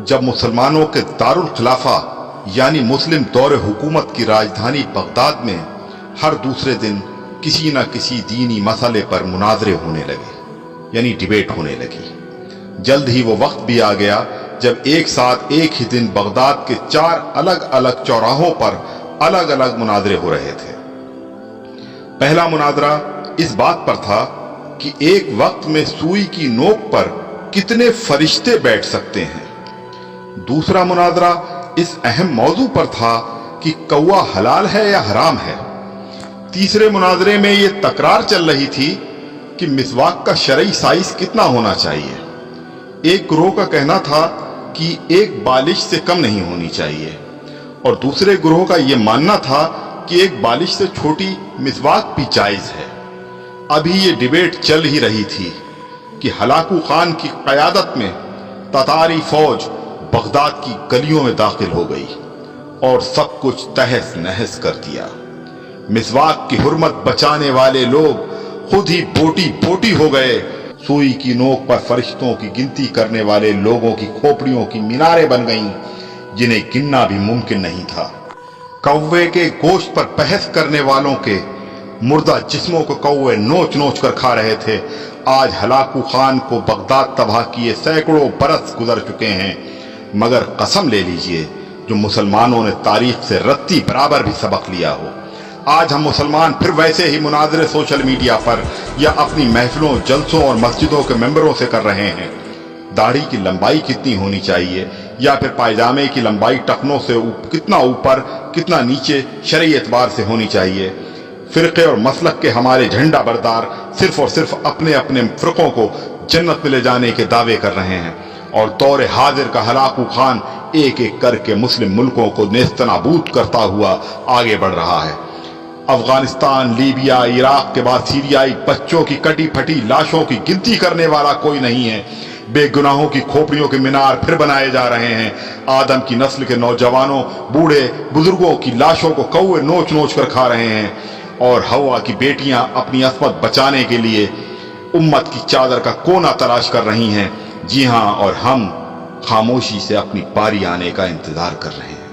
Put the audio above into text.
جب مسلمانوں کے دارل خلافہ یعنی مسلم دور حکومت کی راجدھانی بغداد میں ہر دوسرے دن کسی نہ کسی دینی مسئلے پر مناظرے ہونے لگے، یعنی ڈیبیٹ ہونے لگی۔ جلد ہی وہ وقت بھی آ گیا جب ایک ساتھ ایک ہی دن بغداد کے 4 الگ الگ چوراہوں پر الگ الگ مناظرے ہو رہے تھے۔ پہلا مناظرہ اس بات پر تھا کہ ایک وقت میں سوئی کی نوک پر کتنے فرشتے بیٹھ سکتے ہیں۔ دوسرا مناظرہ اس اہم موضوع پر تھا کہ کوا حلال ہے یا حرام ہے۔ تیسرے مناظرے میں یہ تکرار چل رہی تھی کہ مسواک کا شرعی سائز کتنا ہونا چاہیے۔ ایک گروہ کا کہنا تھا کہ 1 بالش سے کم نہیں ہونی چاہیے، اور دوسرے گروہ کا یہ ماننا تھا کہ 1 بالش سے چھوٹی مسواک بھی جائز ہے۔ ابھی یہ ڈیبیٹ چل ہی رہی تھی کہ ہلاکو خان کی قیادت میں تتاری فوج بغداد کی گلیوں میں داخل ہو گئی اور سب کچھ تہس نہس کر دیا۔ مسواک کی حرمت بچانے والے لوگ خود ہی بوٹی بوٹی ہو گئے۔ سوئی کی نوک پر فرشتوں کی گنتی کرنے والے لوگوں کی کھوپڑیوں کی میناریں بن گئیں جنہیں گننا بھی ممکن نہیں تھا۔ کوے کے گوشت پر بحث کرنے والوں کے مردہ جسموں کو کوے نوچ نوچ کر کھا رہے تھے۔ آج ہلاکو خان کو بغداد تباہ کیے سینکڑوں برس گزر چکے ہیں، مگر قسم لے لیجئے جو مسلمانوں نے تاریخ سے رتی برابر بھی سبق لیا ہو، آج ہم مسلمان پھر ویسے ہی مناظرے سوشل میڈیا پر یا اپنی محفلوں، جلسوں اور مسجدوں کے ممبروں سے کر رہے ہیں۔ داڑھی کی لمبائی کتنی ہونی چاہیے، یا پھر پائجامے کی لمبائی ٹخنوں سے کتنا اوپر کتنا نیچے شرعی اعتبار سے ہونی چاہیے۔ فرقے اور مسلک کے ہمارے جھنڈا بردار صرف اور صرف اپنے اپنے فرقوں کو جنت میں لے جانے کے دعوے کر رہے ہیں، اور دور حاضر کا ہلاکو خان ایک ایک کر کے مسلم ملکوں کو نیست نابود کرتا ہوا آگے بڑھ رہا ہے۔ افغانستان، لیبیا، عراق کے بعد سیریائی بچوں کی کٹی پھٹی لاشوں کی گنتی کرنے والا کوئی نہیں ہے۔ بے گناہوں کی کھوپڑیوں کے مینار پھر بنائے جا رہے ہیں۔ آدم کی نسل کے نوجوانوں، بوڑھے بزرگوں کی لاشوں کو کوے نوچ نوچ کر کھا رہے ہیں، اور ہوا کی بیٹیاں اپنی عصمت بچانے کے لیے امت کی چادر کا کونا تلاش کر رہی ہیں۔ جی ہاں، اور ہم خاموشی سے اپنی باری آنے کا انتظار کر رہے ہیں۔